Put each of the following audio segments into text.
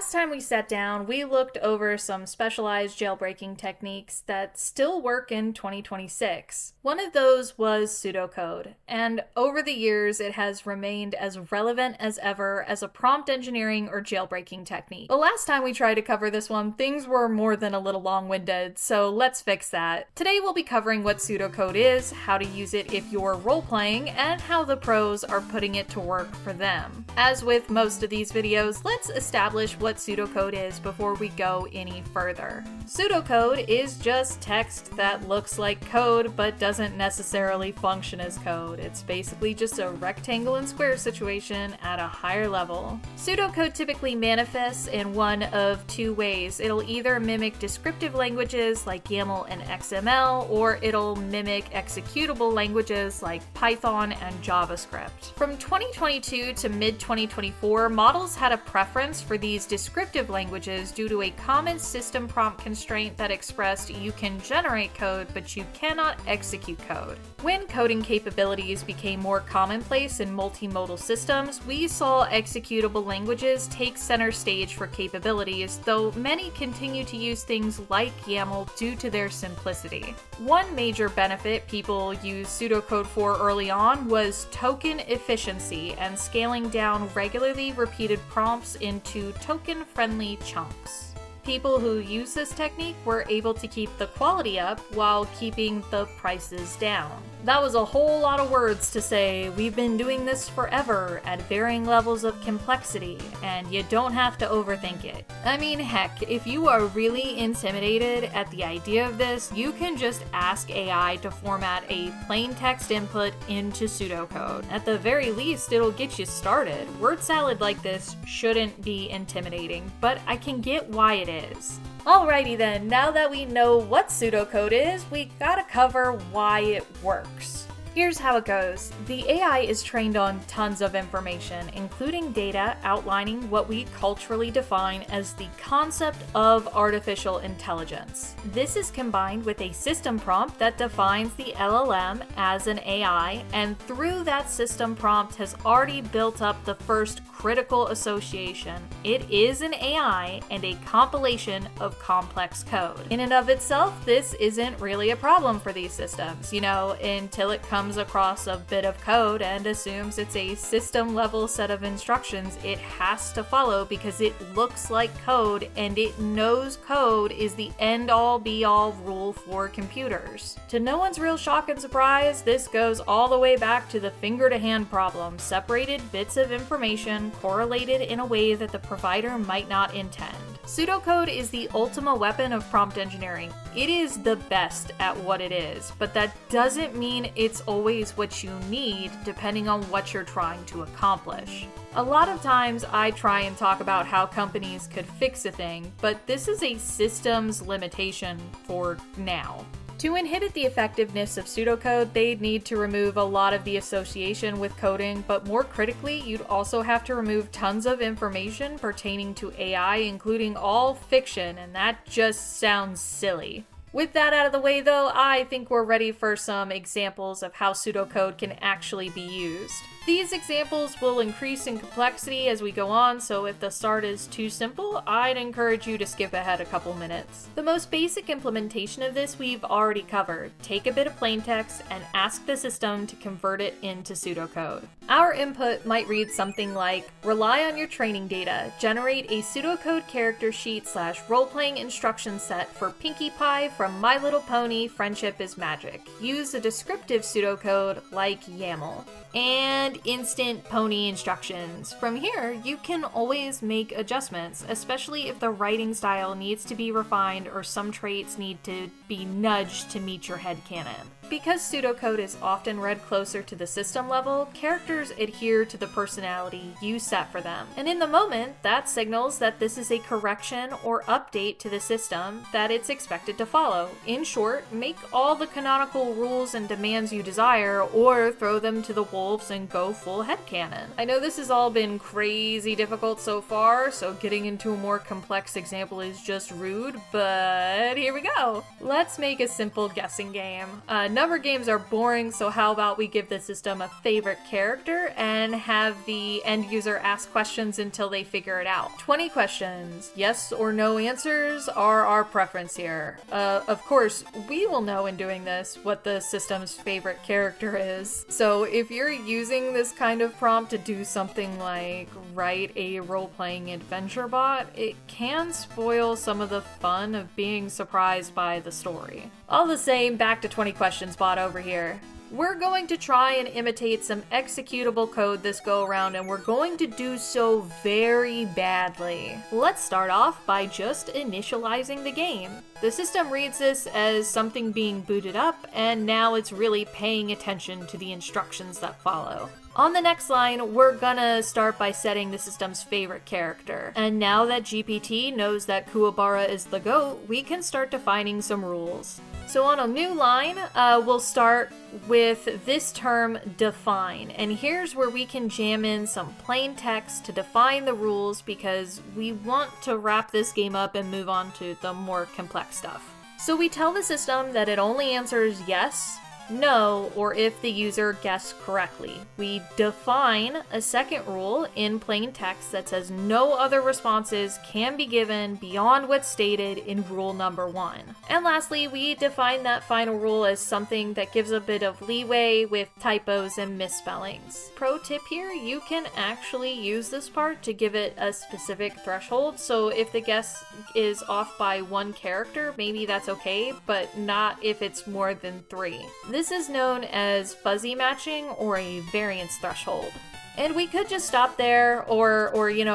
last time we sat down, we looked over some specialized jailbreaking techniques that still work in 2026. One of those was pseudocode, and over the years it has remained as relevant as ever as a prompt engineering or jailbreaking technique. The last time we tried to cover this one, things were more than a little long-winded, so let's fix that. Today we'll be covering what pseudocode is, how to use it if you're role-playing, and how the pros are putting it to work for them. As with most of these videos, let's establish what pseudocode is before we go any further. Pseudocode is just text that looks like code but doesn't necessarily function as code. It's basically just a rectangle and square situation at a higher level. Pseudocode typically manifests in one of two ways. It'll either mimic descriptive languages like YAML and XML, or it'll mimic executable languages like Python and JavaScript. From 2022 to mid-2024, models had a preference for these descriptive languages due to a common system prompt constraint that expressed you can generate code, but you cannot execute code. When coding capabilities became more commonplace in multimodal systems, we saw executable languages take center stage for capabilities, though many continue to use things like YAML due to their simplicity. One major benefit people used pseudocode for early on was token efficiency and scaling down regularly repeated prompts into token-friendly chunks. People who use this technique were able to keep the quality up while keeping the prices down. That was a whole lot of words to say. We've been doing this forever at varying levels of complexity, and you don't have to overthink it. I mean, heck, if you are really intimidated at the idea of this, you can just ask AI to format a plain text input into pseudocode. At the very least, it'll get you started. Word salad like this shouldn't be intimidating, but I can get why it is. Alrighty then, now that we know what pseudocode is, we gotta cover why it works. Here's how it goes. The AI is trained on tons of information, including data outlining what we culturally define as the concept of artificial intelligence. This is combined with a system prompt that defines the LLM as an AI, and through that system prompt has already built up the first critical association. It is an AI and a compilation of complex code. In and of itself, this isn't really a problem for these systems, until it comes across a bit of code and assumes it's a system level set of instructions it has to follow because it looks like code and it knows code is the end all be all rule for computers. To no one's real shock and surprise, this goes all the way back to the finger to hand problem, separated bits of information correlated in a way that the provider might not intend. Pseudocode is the ultimate weapon of prompt engineering. It is the best at what it is, but that doesn't mean it's always what you need depending on what you're trying to accomplish. A lot of times I try and talk about how companies could fix a thing, but this is a systems limitation for now. To inhibit the effectiveness of pseudocode, they'd need to remove a lot of the association with coding, but more critically, you'd also have to remove tons of information pertaining to AI, including all fiction, and that just sounds silly. With that out of the way though, I think we're ready for some examples of how pseudocode can actually be used. These examples will increase in complexity as we go on, so if the start is too simple, I'd encourage you to skip ahead a couple minutes. The most basic implementation of this we've already covered. Take a bit of plain text and ask the system to convert it into pseudocode. Our input might read something like, rely on your training data, generate a pseudocode character sheet / role-playing instruction set for Pinkie Pie from My Little Pony Friendship is Magic. Use a descriptive pseudocode like YAML. And instant pony instructions. From here, you can always make adjustments, especially if the writing style needs to be refined or some traits need to be nudged to meet your headcanon. Because pseudocode is often read closer to the system level, characters adhere to the personality you set for them. And in the moment, that signals that this is a correction or update to the system that it's expected to follow. In short, make all the canonical rules and demands you desire, or throw them to the wolves and go full headcanon. I know this has all been crazy difficult so far, so getting into a more complex example is just rude, but here we go. Let's make a simple guessing game. Number games are boring, so how about we give the system a favorite character and have the end user ask questions until they figure it out. 20 questions, yes or no answers are our preference here. Of course, we will know in doing this what the system's favorite character is. So if you're using this kind of prompt to do something like write a role-playing adventure bot, it can spoil some of the fun of being surprised by the story. All the same, back to 20 questions bot over here. We're going to try and imitate some executable code this go around, and we're going to do so very badly. Let's start off by just initializing the game. The system reads this as something being booted up, and now it's really paying attention to the instructions that follow. On the next line, we're gonna start by setting the system's favorite character. And now that GPT knows that Kuwabara is the GOAT, we can start defining some rules. So on a new line, we'll start with this term define. And here's where we can jam in some plain text to define the rules because we want to wrap this game up and move on to the more complex stuff. So we tell the system that it only answers yes, no, or if the user guessed correctly. We define a second rule in plain text that says no other responses can be given beyond what's stated in rule number 1. And lastly, we define that final rule as something that gives a bit of leeway with typos and misspellings. Pro tip here, you can actually use this part to give it a specific threshold, so if the guess is off by 1 character, maybe that's okay, but not if it's more than 3. This is known as fuzzy matching or a variance threshold. And we could just stop there, or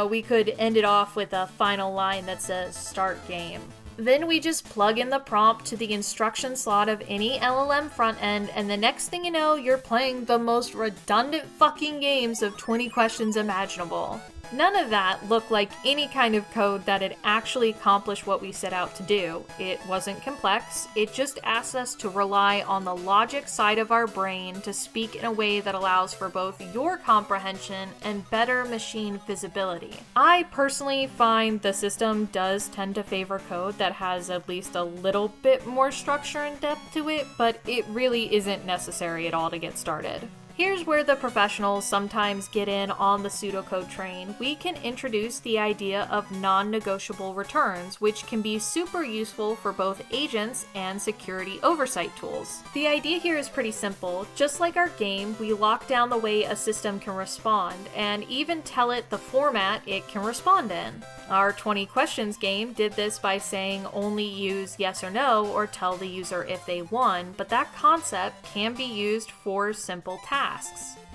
we could end it off with a final line that says start game. Then we just plug in the prompt to the instruction slot of any LLM front end, and the next thing you know, you're playing the most redundant fucking games of 20 questions imaginable. None of that looked like any kind of code that had actually accomplished what we set out to do. It wasn't complex, it just asked us to rely on the logic side of our brain to speak in a way that allows for both your comprehension and better machine visibility. I personally find the system does tend to favor code that has at least a little bit more structure and depth to it, but it really isn't necessary at all to get started. Here's where the professionals sometimes get in on the pseudocode train. We can introduce the idea of non-negotiable returns, which can be super useful for both agents and security oversight tools. The idea here is pretty simple. Just like our game, we lock down the way a system can respond, and even tell it the format it can respond in. Our 20 questions game did this by saying only use yes or no or tell the user if they won, but that concept can be used for simple tasks.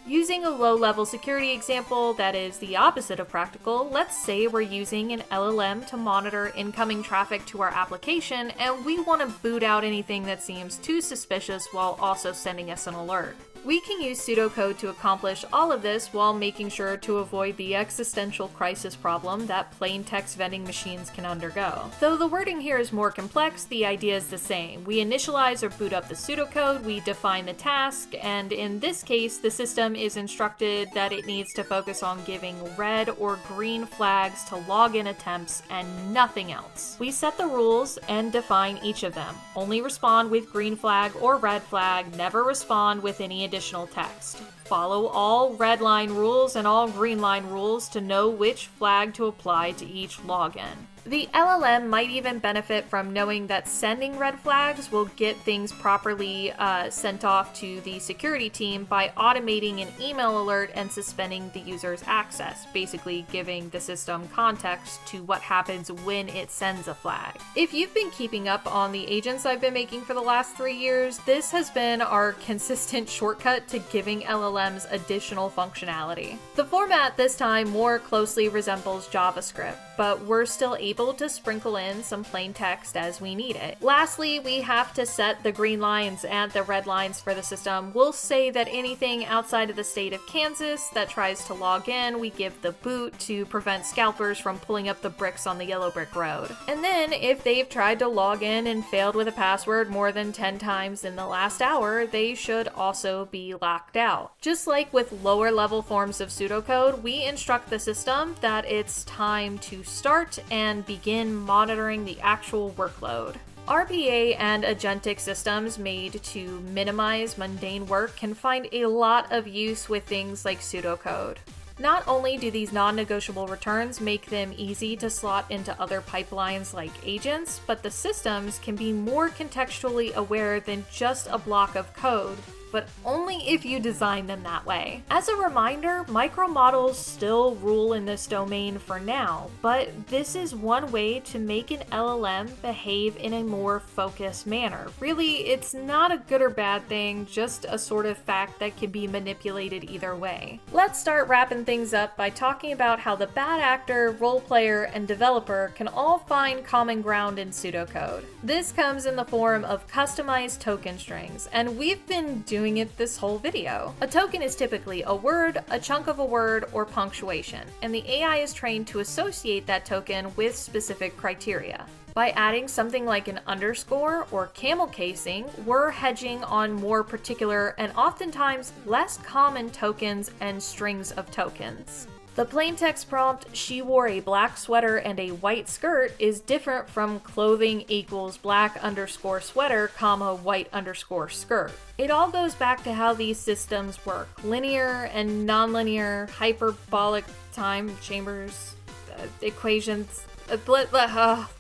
Using a low-level security example that is the opposite of practical, let's say we're using an LLM to monitor incoming traffic to our application and we want to boot out anything that seems too suspicious while also sending us an alert. We can use pseudocode to accomplish all of this while making sure to avoid the existential crisis problem that plain text vending machines can undergo. Though the wording here is more complex, the idea is the same. We initialize or boot up the pseudocode, we define the task, and in this case, the system is instructed that it needs to focus on giving red or green flags to login attempts and nothing else. We set the rules and define each of them. Only respond with green flag or red flag, never respond with any additional text. Follow all red line rules and all green line rules to know which flag to apply to each login. The LLM might even benefit from knowing that sending red flags will get things properly sent off to the security team by automating an email alert and suspending the user's access, basically giving the system context to what happens when it sends a flag. If you've been keeping up on the agents I've been making for the last 3 years, this has been our consistent shortcut to giving LLMs additional functionality. The format this time more closely resembles JavaScript, but we're still able to sprinkle in some plain text as we need it. Lastly, we have to set the green lines and the red lines for the system. We'll say that anything outside of the state of Kansas that tries to log in, we give the boot to prevent scalpers from pulling up the bricks on the yellow brick road. And then if they've tried to log in and failed with a password more than 10 times in the last hour, they should also be locked out. Just like with lower level forms of pseudocode, we instruct the system that it's time to start and begin monitoring the actual workload. RPA and agentic systems made to minimize mundane work can find a lot of use with things like pseudocode. Not only do these non-negotiable returns make them easy to slot into other pipelines like agents, but the systems can be more contextually aware than just a block of code, but only if you design them that way. As a reminder, micromodels still rule in this domain for now, but this is one way to make an LLM behave in a more focused manner. Really, it's not a good or bad thing, just a sort of fact that can be manipulated either way. Let's start wrapping things up by talking about how the bad actor, role player, and developer can all find common ground in pseudocode. This comes in the form of customized token strings, and we've been doing it this whole video. A token is typically a word, a chunk of a word, or punctuation, and the AI is trained to associate that token with specific criteria. By adding something like an underscore or camel casing, we're hedging on more particular and oftentimes less common tokens and strings of tokens. The plaintext prompt, "She wore a black sweater and a white skirt," is different from clothing equals black underscore sweater, comma, white underscore skirt. It all goes back to how these systems work. Linear and nonlinear, hyperbolic time chambers, equations.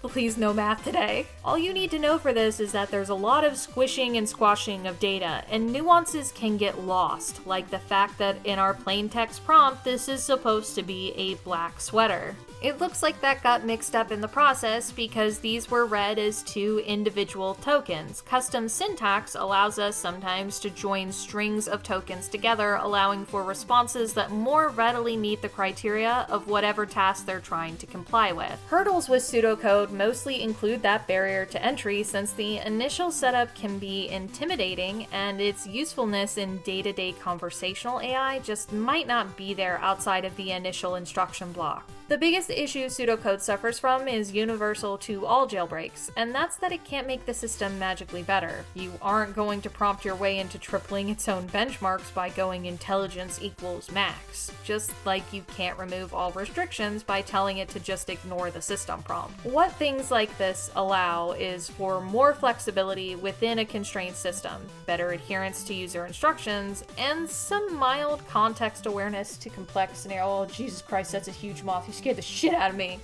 Please no math today. All you need to know for this is that there's a lot of squishing and squashing of data, and nuances can get lost, like the fact that in our plain text prompt, this is supposed to be a black sweater. It looks like that got mixed up in the process because these were read as two individual tokens. Custom syntax allows us sometimes to join strings of tokens together, allowing for responses that more readily meet the criteria of whatever task they're trying to comply with. Hurdles with pseudocode mostly include that barrier to entry, since the initial setup can be intimidating and its usefulness in day-to-day conversational AI just might not be there outside of the initial instruction block. The biggest issue pseudocode suffers from is universal to all jailbreaks, and that's that it can't make the system magically better. You aren't going to prompt your way into tripling its own benchmarks by going intelligence equals max, just like you can't remove all restrictions by telling it to just ignore the system prompt. What things like this allow is for more flexibility within a constrained system, better adherence to user instructions, and some mild context awareness to complex scenarios. Oh, Jesus Christ, that's a huge moth. You scared the shit out of me.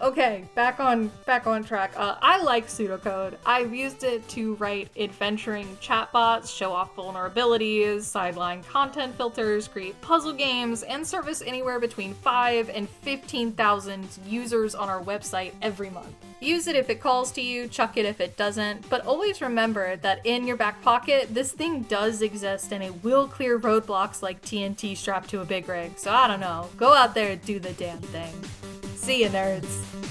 Okay, back on track. I like pseudocode. I've used it to write adventuring chatbots, show off vulnerabilities, sideline content filters, create puzzle games, and service anywhere between 5 and 15,000 users on our website every month. Use it if it calls to you, chuck it if it doesn't, but always remember that in your back pocket, this thing does exist and it will clear roadblocks like TNT strapped to a big rig. So I don't know, go out there and do the damn thing. See ya, nerds.